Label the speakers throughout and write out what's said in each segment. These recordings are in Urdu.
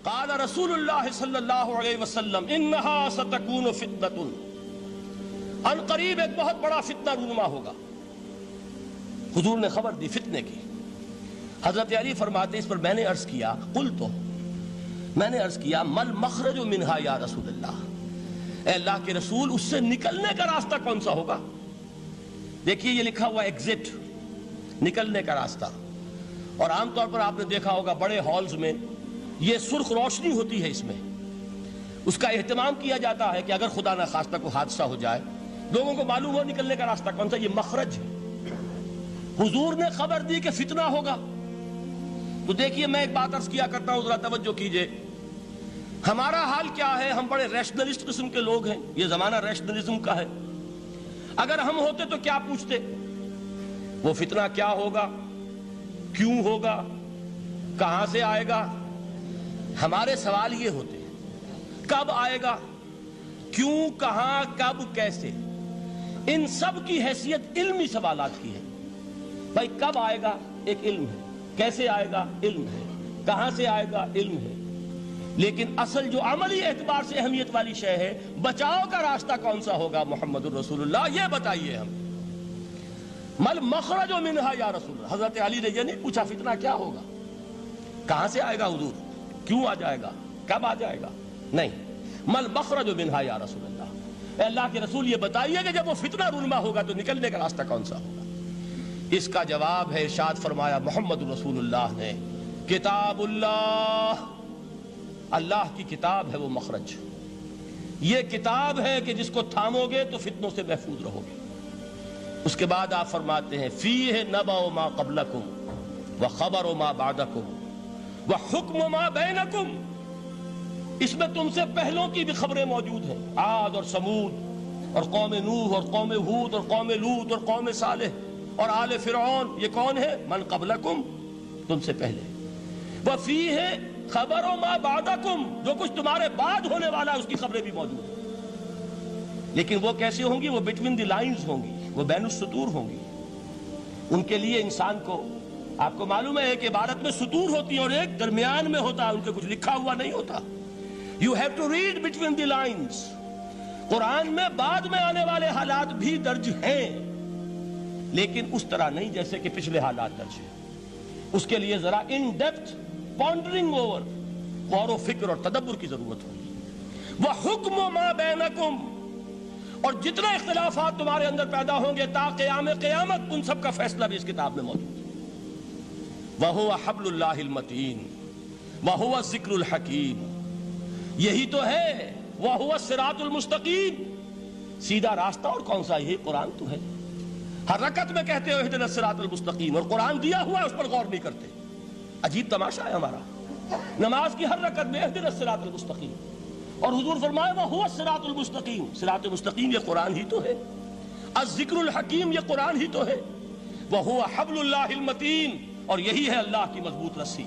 Speaker 1: قال رسول اللہ صلی اللہ علیہ وسلم انہا ستکون فتنۃ، ان قریب ایک بہت بڑا فتنہ رونما ہوگا۔ حضور نے خبر دی فتنے کی۔ حضرت علی فرماتے اس پر میں نے عرض کیا، قلت، میں نے عرض کیا مل مخرج منہا یا رسول اللہ، اے اللہ کے رسول اس سے نکلنے کا راستہ کون سا ہوگا؟ دیکھیے یہ لکھا ہوا ایگزٹ، نکلنے کا راستہ۔ اور عام طور پر آپ نے دیکھا ہوگا بڑے ہالز میں یہ سرخ روشنی ہوتی ہے، اس میں اس کا اہتمام کیا جاتا ہے کہ اگر خدا نہ خواستہ کوئی حادثہ ہو جائے لوگوں کو معلوم ہو نکلنے کا راستہ کون سا، یہ مخرج ہے۔ حضور نے خبر دی کہ فتنہ ہوگا۔ تو دیکھیے میں ایک بات عرض کیا کرتا ہوں، ذرا توجہ کیجئے۔ ہمارا حال کیا ہے؟ ہم بڑے ریشنلسٹ قسم کے لوگ ہیں، یہ زمانہ ریشنلزم کا ہے۔ اگر ہم ہوتے تو کیا پوچھتے؟ وہ فتنہ کیا ہوگا، کیوں ہوگا، کہاں سے آئے گا؟ ہمارے سوال یہ ہوتے ہیں، کب آئے گا، کیوں، کہاں، کب، کیسے۔ ان سب کی حیثیت علمی سوالات کی ہے۔ بھائی کب آئے گا ایک علم ہے، کیسے آئے گا علم ہے، کہاں سے آئے گا علم ہے، لیکن اصل جو عملی اعتبار سے اہمیت والی شے ہے، بچاؤ کا راستہ کون سا ہوگا محمد الرسول اللہ، یہ بتائیے ہم۔ مل مخرج منہا یا رسول اللہ، حضرت علی نے یہ نہیں پوچھا فتنہ کیا ہوگا، کہاں سے آئے گا حضور، کیوں آ جائے گا، کب آ جائے گا، نہیں، مل مخرج منہا یا رسول اللہ، اے اللہ کے رسول یہ بتائیے کہ جب وہ فتنہ رونما ہوگا تو نکلنے کا راستہ کون سا ہوگا۔ اس کا جواب ہے، ارشاد فرمایا محمد رسول اللہ نے، کتاب اللہ، اللہ کی کتاب ہے وہ مخرج، یہ کتاب ہے کہ جس کو تھامو گے تو فتنوں سے محفوظ رہو گے۔ اس کے بعد آپ فرماتے ہیں فیہ نبأ ما قبلکم وخبر ما بعدکم وحکم ما بینکم، اس میں تم سے پہلوں کی بھی خبریں موجود ہیں، عاد اور سمود اور قوم نوح اور قوم ہود اور قوم لوط اور قوم صالح اور آل فرعون، یہ کون ہے؟ من قبلکم، تم سے پہلے۔ وفیہ خبر ما بعدکم، جو کچھ تمہارے بعد ہونے والا ہے اس کی خبریں بھی موجود ہیں، لیکن وہ کیسے ہوں گی؟ وہ بٹوین دی لائنز ہوں گی، وہ بین السطور ہوں گی۔ ان کے لیے انسان کو، آپ کو معلوم ہے ایک عبارت میں سطور ہوتی ہیں اور ایک درمیان میں ہوتا ہے، ان کے کچھ لکھا ہوا نہیں ہوتا۔ You have to read between the lines۔ قرآن میں بعد میں آنے والے حالات بھی درج ہیں، لیکن اس طرح نہیں جیسے کہ پچھلے حالات درج ہیں۔ اس کے لیے ذرا ان ڈیپتھ پونڈرنگ اوور، غور و فکر اور تدبر کی ضرورت ہوگی۔ وَحُكْمُ مَا بَيْنَكُمْ، اور جتنے اختلافات تمہارے اندر پیدا ہوں گے تا قیام قیامت، ان سب کا فیصلہ بھی اس کتاب میں موجود ہے۔ وَهُوَ حَبْلُ اللَّهِ الْمَتِينُ وَهُوَ الذِّكْرُ الْحَكِيمُ، یہی تو ہے وَهُوَ الصِّرَاطُ الْمُسْتَقِيمُ، سیدھا راستہ اور کون سا؟ یہی قرآن تو ہے۔ ہر رکعت میں کہتے ہو اہدنا الصراط المستقیم، اور قرآن دیا ہوا ہے اس پر غور نہیں کرتے۔ عجیب تماشا ہے ہمارا، نماز کی ہر رکعت میں اہدنا الصراط المستقیم، اور حضور فرمائے وَهُوَ الصراط المستقیم، صراط مستقیم یہ قرآن ہی تو ہے، الذکر الحکیم یہ قرآن ہی تو ہے، وَهُوَ حَبْلُ اللَّهِ الْمَتِينُ، اور یہی ہے اللہ کی مضبوط رسی۔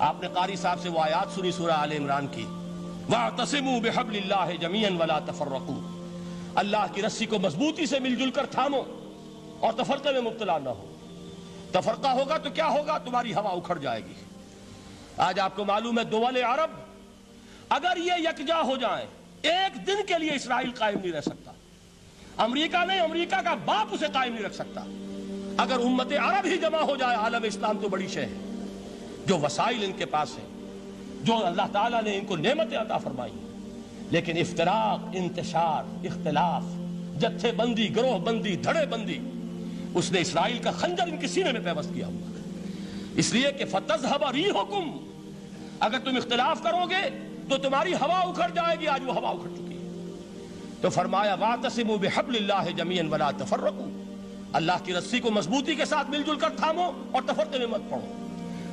Speaker 1: آپ نے قاری صاحب سے وہ آیات سنی سورہ آل عمران کی، وَاعْتَصِمُوا بِحَبْلِ اللَّهِ جَمِيعًا وَلَا تَفَرَّقُوا، اللہ کی رسی کو مضبوطی سے مل جل کر تھامو اور تفرقے میں مبتلا نہ ہو۔ تفرقہ ہوگا تو کیا ہوگا؟ تمہاری ہوا اکھڑ جائے گی۔ آج آپ کو معلوم ہے دول عرب اگر یہ یکجا ہو جائیں، ایک دن کے لیے اسرائیل قائم نہیں رہ سکتا، امریکہ نہیں، امریکہ کا باپ اسے قائم نہیں رکھ سکتا۔ اگر امت عرب ہی جمع ہو جائے، عالم اسلام تو بڑی شے ہے، جو وسائل ان کے پاس ہیں، جو اللہ تعالیٰ نے ان کو نعمتیں عطا فرمائی ہیں، لیکن افتراق، انتشار، اختلاف، جتھے بندی، گروہ بندی، دھڑے بندی، اس نے اسرائیل کا خنجر ان کے سینے میں پیوست کیا ہوا ہے۔ اس لیے کہ فَتَذْهَبَ رِيحُكُمْ، اگر تم اختلاف کرو گے تو تمہاری ہوا اکھڑ جائے گی، آج وہ ہوا اکھڑ چکی ہے۔ تو فرمایا وَاعْتَصِمُوا بِحَبْلِ اللَّهِ جَمِيعًا وَلَا تَفَرَّقُوا، اللہ کی رسی کو مضبوطی کے ساتھ مل جل کر تھامو اور تفرقے میں مت پڑو۔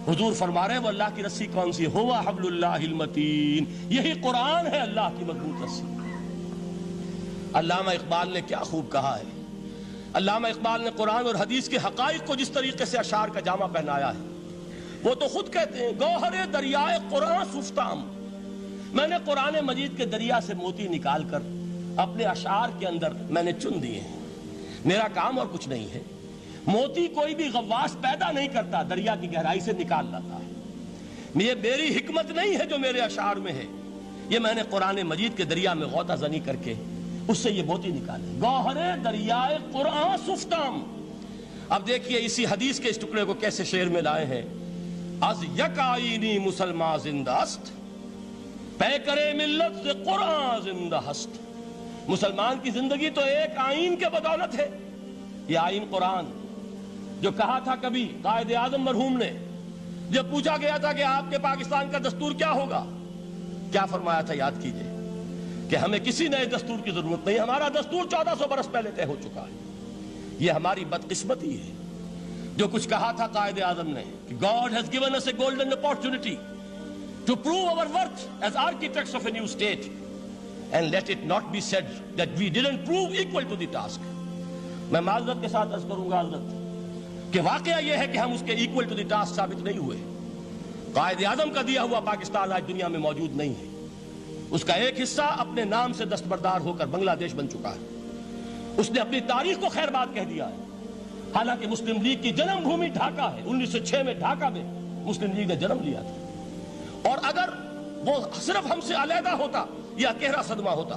Speaker 1: حضور فرما رہے ہیں وہ اللہ کی رسی کون سی؟ ہوا حبل اللہ المتین، یہی قرآن ہے اللہ کی مضبوط رسی۔ علامہ اقبال نے کیا خوب کہا ہے، علامہ اقبال نے قرآن اور حدیث کے حقائق کو جس طریقے سے اشعار کا جامع پہنایا ہے، وہ تو خود کہتے ہیں گوہر دریائے قرآن سفتام، میں نے قرآن مجید کے دریا سے موتی نکال کر اپنے اشعار کے اندر میں نے چن دیے ہیں، میرا کام اور کچھ نہیں ہے۔ موتی کوئی بھی غواص پیدا نہیں کرتا، دریا کی گہرائی سے نکال لاتا ہے، یہ میری حکمت نہیں ہے جو میرے اشعار میں ہے، یہ میں نے قرآن مجید کے دریا میں غوطہ زنی کر کے اس سے یہ موتی نکالے، گوہر دریائے قرآن سفتام۔ اب دیکھیے اسی حدیث کے اس ٹکڑے کو کیسے شعر میں لائے ہیں۔ از یک آئینی مسلمان زندہ است، پیکرے ملت سے قرآن زندہ ہست۔ مسلمان کی زندگی تو ایک آئین کے بدولت ہے، یہ آئین قرآن، جو کہا تھا کبھی قائد اعظم مرحوم نے جب پوچھا گیا تھا کہ آپ کے پاکستان کا دستور کیا ہوگا، کیا فرمایا تھا یاد کیجئے کہ ہمیں کسی نئے دستور کی ضرورت نہیں، ہمارا دستور 1400 برس پہلے طے ہو چکا ہے۔ یہ ہماری بدقسمتی ہے جو کچھ کہا تھا قائد اعظم نے کہ God has given us a golden opportunity to prove our worth as architects of a new state and let it not be said that we didn't prove equal to the task۔ میں معذرت کے ساتھ عرض کروں گا حضرت کہ واقعہ یہ ہے کہ ہم اس کے equal to the task ثابت نہیں ہوئے۔ قائد اعظم کا دیا ہوا پاکستان آج دنیا میں موجود نہیں ہے، اس کا ایک حصہ اپنے نام سے دستبردار ہو کر بنگلہ دیش بن چکا ہے، اس نے اپنی تاریخ کو خیر بات کہہ دیا ہے۔ حالانکہ مسلم لیگ کی جنم بھومی ڈھاکہ ہے، 1906 میں ڈھاکہ میں مسلم لیگ نے جنم لیا تھا، اور اگر وہ صرف ہم سے علیحدہ ہوتا یہ اکیرا صدمہ ہوتا،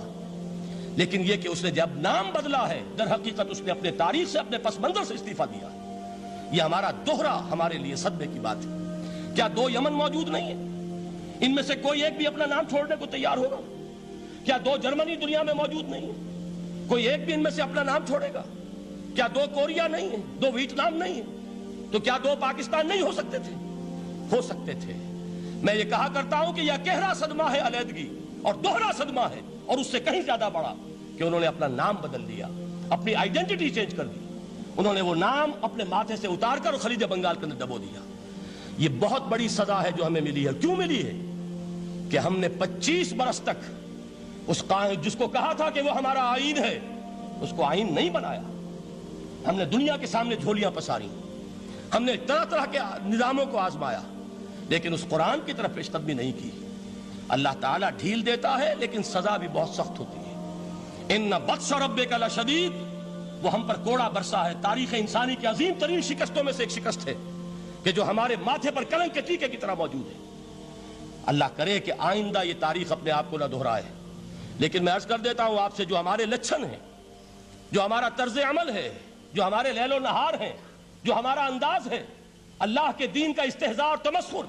Speaker 1: لیکن یہ کہ اس نے جب نام بدلا ہے در حقیقت اس نے اپنے تاریخ سے اپنے پس منظر سے استعفیٰ دیا ہے۔ یہ ہمارا دوہرا ہمارے لیے صدمے کی بات ہے۔ کیا 2 یمن موجود نہیں ہیں؟ ان میں سے کوئی ایک بھی اپنا نام چھوڑنے کو تیار ہوگا؟ کیا 2 جرمنی دنیا میں موجود نہیں ہیں؟ کوئی ایک بھی ان میں سے اپنا نام چھوڑے گا؟ کیا 2 کوریا نہیں ہیں؟ 2 ویتنام نہیں ہیں؟ تو کیا 2 پاکستان نہیں ہو سکتے تھے؟ ہو سکتے تھے۔ میں یہ کہا کرتا ہوں کہ یہ گہرا صدمہ ہے علیحدگی، اور دوہرا صدمہ ہے، اور اس سے کہیں زیادہ بڑا کہ انہوں نے اپنا نام بدل دیا، اپنی آئیڈینٹی چینج کر دی، انہوں نے وہ نام اپنے ماتھے سے اتار کر خلیج بنگال کے اندر دبو دیا۔ یہ بہت بڑی سزا ہے جو ہمیں ملی ہے۔ کیوں ملی ہے؟ کہ ہم نے 25 برس تک اس قائد جس کو کہا تھا کہ وہ ہمارا آئین ہے، اس کو آئین نہیں بنایا۔ ہم نے دنیا کے سامنے جھولیاں پساری، ہم نے طرح طرح کے نظاموں کو آزمایا، لیکن اس قرآن کی طرف پیش قدمی نہیں کی۔ اللہ تعالیٰ ڈھیل دیتا ہے لیکن سزا بھی بہت سخت ہوتی ہے۔ ان بطش ربک لشدید، وہ ہم پر کوڑا برسا ہے۔ تاریخ انسانی کی عظیم ترین شکستوں میں سے ایک شکست ہے کہ جو ہمارے ماتھے پر کلنک کے ٹیکے کی طرح موجود ہے۔ اللہ کرے کہ آئندہ یہ تاریخ اپنے آپ کو نہ دہرائے، لیکن میں عرض کر دیتا ہوں آپ سے، جو ہمارے لچھن ہیں، جو ہمارا طرز عمل ہے، جو ہمارے لیل و نہار ہیں، جو ہمارا انداز ہے، اللہ کے دین کا استہزاء اور تمسخر،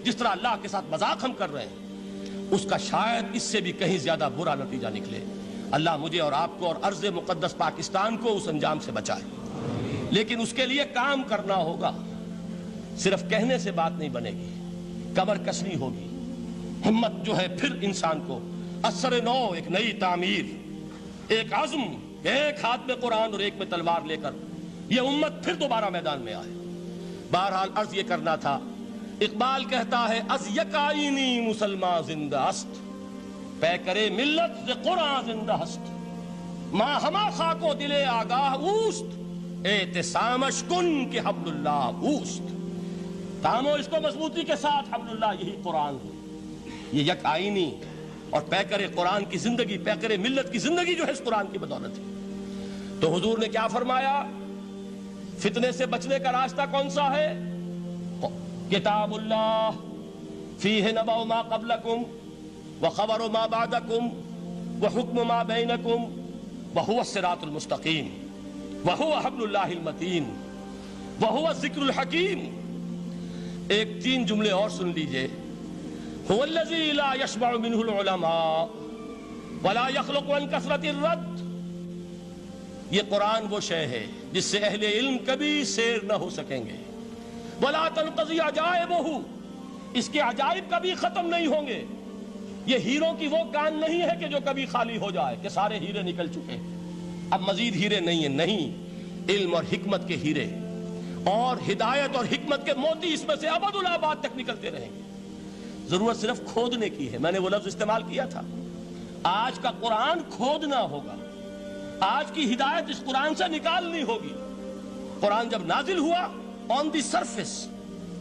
Speaker 1: جس طرح اللہ کے ساتھ مذاق ہم کر رہے ہیں، اس کا شاید اس سے بھی کہیں زیادہ برا نتیجہ نکلے۔ اللہ مجھے اور آپ کو اور ارض مقدس پاکستان کو اس انجام سے بچائے، لیکن اس کے لیے کام کرنا ہوگا۔ صرف کہنے سے بات نہیں بنے گی، کمر کسنی ہوگی، ہمت جو ہے پھر انسان کو اثر نو، ایک نئی تعمیر، ایک عزم، ایک ہاتھ میں قرآن اور ایک میں تلوار لے کر یہ امت پھر دوبارہ میدان میں آئے۔ بہرحال عرض یہ کرنا تھا، اقبال کہتا ہے از یک آئینی مسلمان زندہ است، پیکرے ملت ز قرآن زندہ ہست، ماں ہما خاک و دل آگاہ اوست، اعتصامش کن کہ حبل اللہ اوست۔ تامو اس کو مضبوطی کے ساتھ، حبل اللہ یہی قرآن ہے۔ یہ یک آئینی اور پیکر قرآن کی زندگی، پیکر ملت کی زندگی جو ہے اس قرآن کی بدولت ہے۔ تو حضور نے کیا فرمایا؟ فتنے سے بچنے کا راستہ کون سا ہے؟ کتاب اللہ فیہ نبأ ما قبلکم وخبر ما بعدکم وحکم ما بینکم وہو الصراط المستقیم وہو حبل اللہ المتین وہو الذکر الحکیم۔ ایک 3 جملے اور سن لیجئے۔ هو الذی لا یشبع منہ العلماء ولا یخلق عن کثرت الرد۔ یہ قرآن وہ شے ہے جس سے اہل علم کبھی سیر نہ ہو سکیں گے۔ ولا تنقضی عجائبہ، اس کے عجائب کبھی ختم نہیں ہوں گے۔ یہ ہیروں کی وہ کان نہیں ہے کہ جو کبھی خالی ہو جائے کہ سارے ہیرے نکل چکے، اب مزید ہیرے نہیں ہیں، نہیں، علم اور حکمت کے ہیرے اور ہدایت اور حکمت کے موتی اس میں سے ابد الآباد تک نکلتے رہیں گے۔ ضرورت صرف کھودنے کی ہے۔ میں نے وہ لفظ استعمال کیا تھا، آج کا قرآن کھودنا ہوگا، آج کی ہدایت اس قرآن سے نکالنی ہوگی۔ قرآن جب نازل ہوا آن دی سرفیس،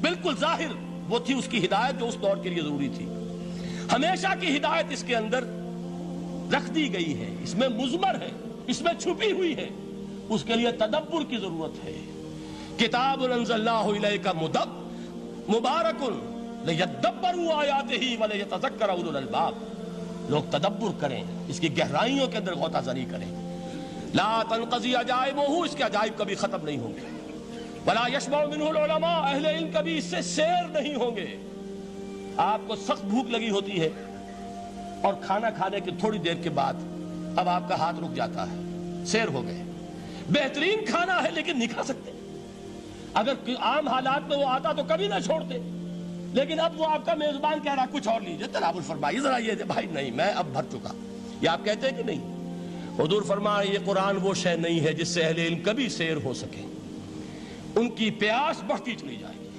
Speaker 1: بالکل ظاہر وہ تھی اس کی ہدایت جو اس دور کے لیے ضروری تھی۔ ہمیشہ کی ہدایت اس کے اندر رکھ دی گئی ہے، اس میں مضمر ہے، اس میں چھپی ہوئی ہے، اس کے لیے تدبر کی ضرورت ہے۔ کتاب انزلناہ الیک مبارک لِيَدَّبَّرُوا آیَاتِهِ وَلِيَتَذَكَّرَ أُولُو الْأَلْبَابِ، لوگ تدبر کریں، اس کی گہرائیوں کے اندر غوطہ زنی کریں۔ لا تنقضی عجائبہ، اس کے عجائب کبھی ختم نہیں ہوں گے۔ ولا یشبع منہ العلماء، اہل علم کبھی اس سے سیر نہیں ہوں گے۔ آپ کو سخت بھوک لگی ہوتی ہے اور کھانا کھانے کے تھوڑی دیر کے بعد اب آپ کا ہاتھ رک جاتا ہے، سیر ہو گئے، بہترین کھانا ہے لیکن نہیں کھا سکتے۔ اگر عام حالات میں وہ آتا تو کبھی نہ چھوڑتے، لیکن اب وہ آپ کا میزبان کہہ رہا کچھ اور لیجیے، تناول فرمائیے ذرا یہ دے، بھائی نہیں میں اب بھر چکا، یہ آپ کہتے ہیں کہ نہیں؟ حضور فرمایا یہ قرآن وہ شے نہیں ہے جس سے اہل علم کبھی سیر ہو سکے، ان کی پیاس بڑھتی چلی جائے گی،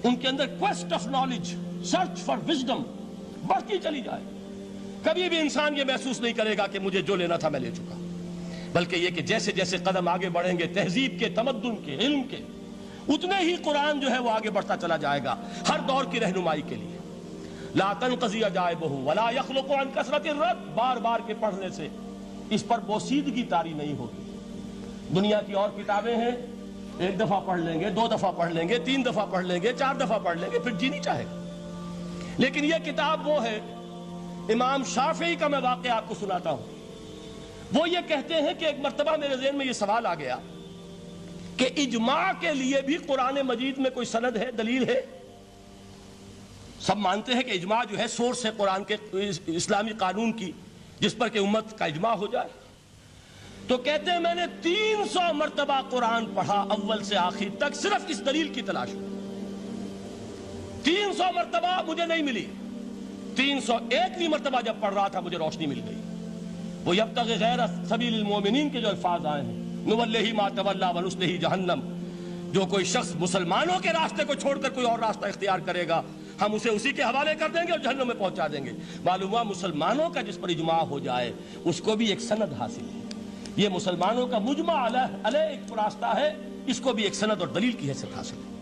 Speaker 1: ان کے اندر quest of knowledge, search for wisdom بڑھتی چلی جائے گی۔ کبھی بھی انسان یہ محسوس نہیں کرے گا کہ مجھے جو لینا تھا میں لے چکا، بلکہ یہ کہ جیسے جیسے قدم آگے بڑھیں گے تہذیب کے، تمدن کے، علم کے، اتنے ہی قرآن جو ہے وہ آگے بڑھتا چلا جائے گا ہر دور کی رہنمائی کے لیے۔ لا تنقضی عجائبہ ولا یخلق عن کثرت الرد، بار بار کے پڑھنے سے اس پر بوسیدگی طاری نہیں ہوگی۔ دنیا کی اور کتابیں ہیں، ایک دفعہ پڑھ لیں گے، دو دفعہ پڑھ لیں گے، تین دفعہ پڑھ لیں گے، چار دفعہ پڑھ لیں گے، پھر جی نہیں چاہے گا۔ لیکن یہ کتاب وہ ہے، امام شافعی کا میں واقعہ آپ کو سناتا ہوں۔ وہ یہ کہتے ہیں کہ ایک مرتبہ میرے ذہن میں یہ سوال آ گیا کہ اجماع کے لیے بھی قرآن مجید میں کوئی سند ہے، دلیل ہے؟ سب مانتے ہیں کہ اجماع جو ہے سورس ہے قرآن کے اسلامی قانون کی، جس پر کہ امت کا اجماع ہو جائے۔ تو کہتے ہیں میں نے 300 مرتبہ قرآن پڑھا اول سے آخر تک، صرف اس دلیل کی تلاش میں۔ 300 مرتبہ مجھے نہیں ملی، 301ویں مرتبہ جب پڑھ رہا تھا مجھے روشنی مل گئی۔ وہ یبتغی غیر سبیل المومنین کے جو الفاظ آئے ہیں، نولہ ما تولی ونصلہ جہنم، جو کوئی شخص مسلمانوں کے راستے کو چھوڑ کر کوئی اور راستہ اختیار کرے گا ہم اسے اسی کے حوالے کر دیں گے اور جہنم میں پہنچا دیں گے۔ معلوم ہوا مسلمانوں کا جس پر اجماع ہو جائے اس کو بھی ایک سند حاصل ہے۔ یہ مسلمانوں کا مجمع علیہ ایک راستہ ہے، اس کو بھی ایک سند اور دلیل کی حیثیت حاصل ہے۔